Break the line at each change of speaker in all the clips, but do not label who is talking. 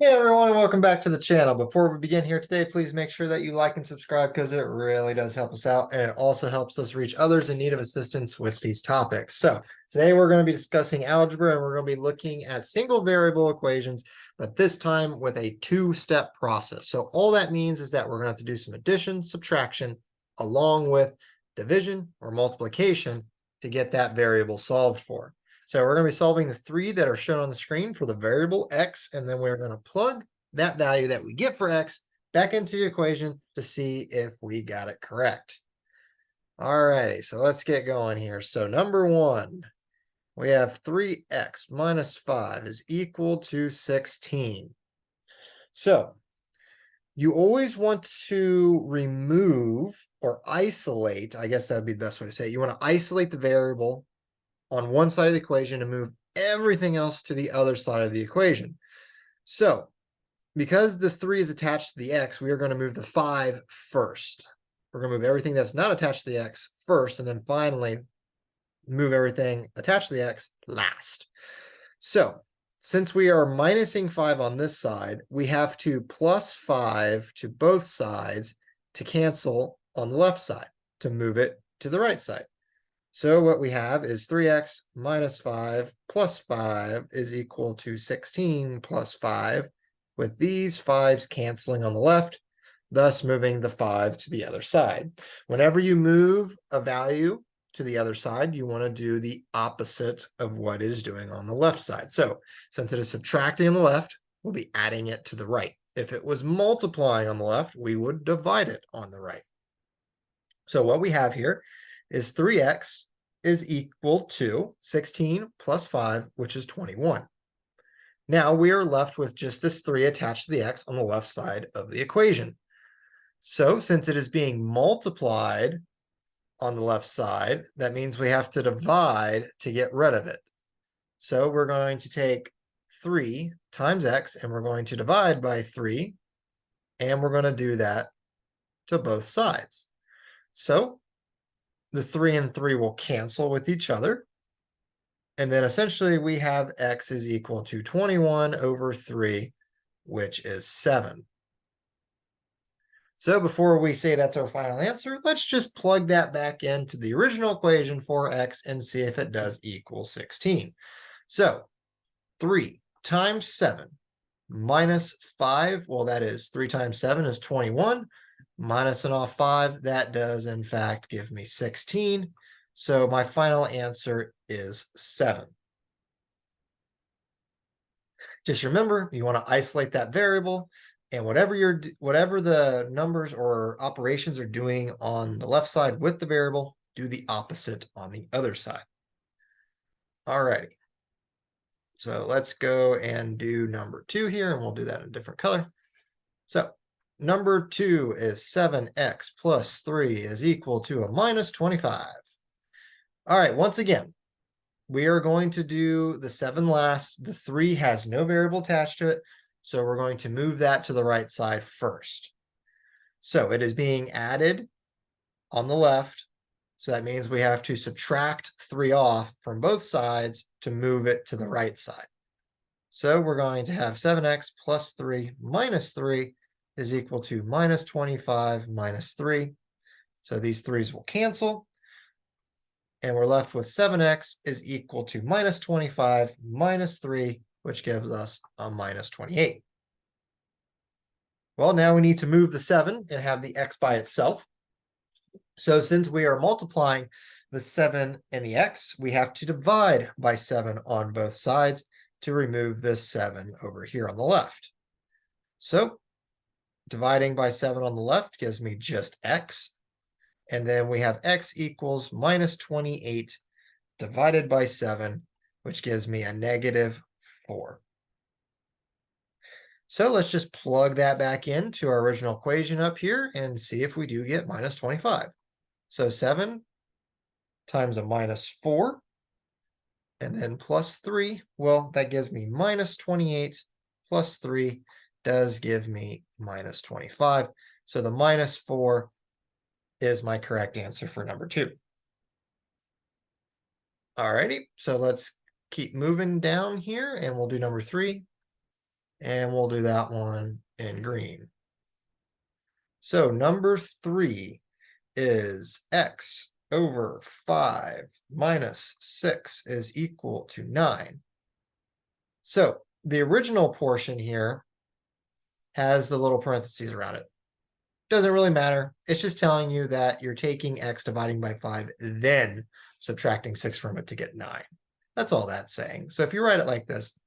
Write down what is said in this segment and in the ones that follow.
Hey everyone, and welcome back to the channel. Before we begin here today, please make sure that you like and subscribe because it really does help us out, and it also helps us reach others in need of assistance with these topics. So today we're going to be discussing algebra, and we're going to be looking at single variable equations, but this time with a two-step process. So all that means is that we're going to have to do some addition, subtraction, along with division or multiplication to get that variable solved for. So we're going to be solving the three that are shown on the screen for the variable x, and then we're going to plug that value that we get for x back into the equation to see if we got it correct. All righty, so let's get going here. So number one, we have 3x minus 5 is equal to 16. So you always want to remove or isolate, I guess that would be the best way to say it. You want to isolate the variable on one side of the equation and move everything else to the other side of the equation. So because the 3 is attached to the x, we are going to move the 5 first. We're going to move everything that's not attached to the x first, and then finally move everything attached to the x last. So since we are minusing 5 on this side, we have to plus 5 to both sides to cancel on the left side, to move it to the right side. So what we have is 3x minus 5 plus 5 is equal to 16 plus 5, with these 5s canceling on the left, thus moving the 5 to the other side. Whenever you move a value to the other side, you want to do the opposite of what it is doing on the left side. So since it is subtracting on the left, we'll be adding it to the right. If it was multiplying on the left, we would divide it on the right. So what we have here is 3x is equal to 16 plus 5, which is 21. Now we are left with just this 3 attached to the x on the left side of the equation. So since it is being multiplied on the left side, that means we have to divide to get rid of it. So we're going to take 3 times x, and we're going to divide by 3, and we're going to do that to both sides. So the 3 and 3 will cancel with each other. And then essentially we have x is equal to 21 over 3, which is 7. So before we say that's our final answer, let's just plug that back into the original equation for x and see if it does equal 16. So 3 times 7 minus 5, well, that is 3 times 7 is 21. Minusing off 5, that does in fact give me 16. So my final answer is 7. Just remember, you want to isolate that variable, and whatever the numbers or operations are doing on the left side with the variable, do the opposite on the other side. Alrighty. So let's go and do number 2 here, and we'll do that in a different color. So number 2 is 7x plus 3 is equal to a minus 25. All right, once again, we are going to do the 7 last. The 3 has no variable attached to it, so we're going to move that to the right side first. So it is being added on the left, so that means we have to subtract 3 off from both sides to move it to the right side. So we're going to have 7x plus 3 minus 3 is equal to minus 25 minus 3. So these 3's will cancel. And we're left with 7x is equal to minus 25 minus 3, which gives us a minus 28. Well, now we need to move the 7 and have the x by itself. So since we are multiplying the 7 and the x, we have to divide by 7 on both sides to remove this 7 over here on the left. So dividing by 7 on the left gives me just x. And then we have x equals minus 28 divided by 7, which gives me a negative 4. So let's just plug that back into our original equation up here and see if we do get minus 25. So 7 times a minus 4, and then plus 3, well, that gives me minus 28 plus 3 does give me minus 25. So the minus 4 is my correct answer for number 2. Alrighty, so let's keep moving down here, and we'll do number 3. And we'll do that one in green. So number 3 is x over 5 minus 6 is equal to 9. So the original portion here has the little parentheses around it. Doesn't really matter. It's just telling you that you're taking x dividing by 5, then subtracting 6 from it to get 9. That's all that's saying. So if you write it like this,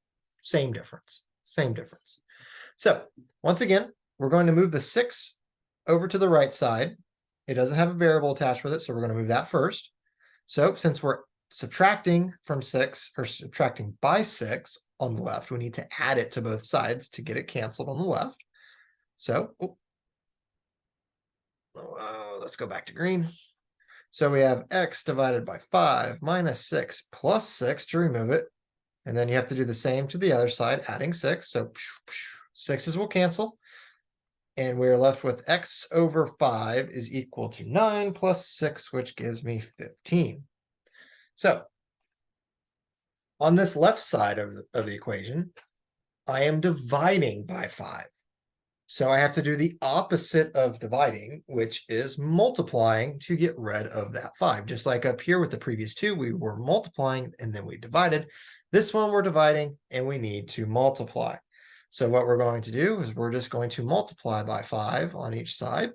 same difference, same difference. So once again, we're going to move the 6 over to the right side. It doesn't have a variable attached with it, so we're going to move that first. So since we're subtracting from 6, or subtracting by 6 on the left, we need to add it to both sides to get it canceled on the left. So let's go back to green. So we have x divided by 5 minus 6 plus 6 to remove it. And then you have to do the same to the other side, adding 6. So 6's will cancel. And we're left with x over 5 is equal to 9 plus 6, which gives me 15. So on this left side of the equation, I am dividing by 5. So I have to do the opposite of dividing, which is multiplying to get rid of that 5. Just like up here with the previous 2, we were multiplying and then we divided. This one we're dividing and we need to multiply. So what we're going to do is we're just going to multiply by 5 on each side.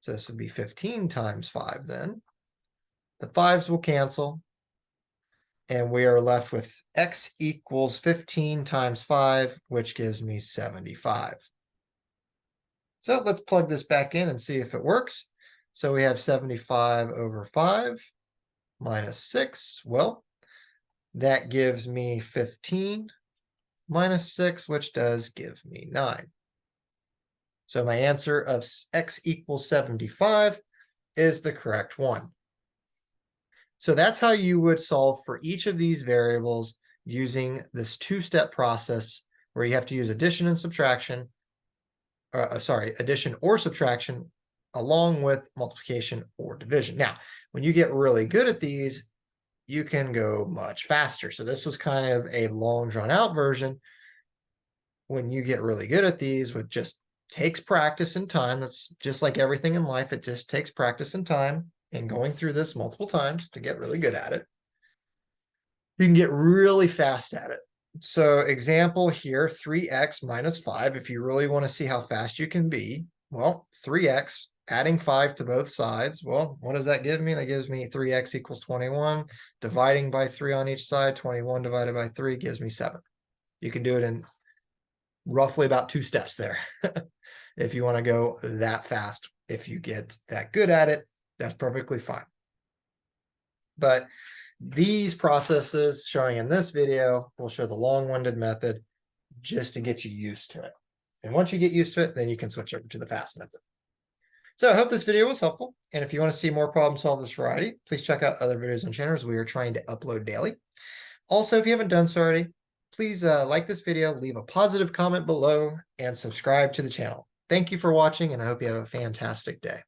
So this would be 15 times 5 then. The 5's will cancel. And we are left with x equals 15 times 5, which gives me 75. So let's plug this back in and see if it works. So we have 75 over 5 minus 6. Well, that gives me 15 minus 6, which does give me 9. So my answer of x equals 75 is the correct one. So that's how you would solve for each of these variables using this two-step process where you have to use addition and subtraction, addition or subtraction along with multiplication or division. Now, when you get really good at these, you can go much faster. So this was kind of a long drawn out version. When you get really good at these, it just takes practice and time. That's just like everything in life. It just takes practice and time and going through this multiple times to get really good at it. You can get really fast at it. So example here, 3x minus 5. If you really want to see how fast you can be, well, 3x, adding 5 to both sides. Well, what does that give me? That gives me 3x equals 21. Dividing by 3 on each side, 21 divided by 3 gives me 7. You can do it in roughly about 2 steps there. If you want to go that fast, if you get that good at it, that's perfectly fine. But these processes showing in this video will show the long-winded method just to get you used to it. And once you get used to it, then you can switch over to the fast method. So I hope this video was helpful. And if you want to see more problem solve this variety, please check out other videos and channels we are trying to upload daily. Also, if you haven't done so already, please like this video, leave a positive comment below, and subscribe to the channel. Thank you for watching, and I hope you have a fantastic day.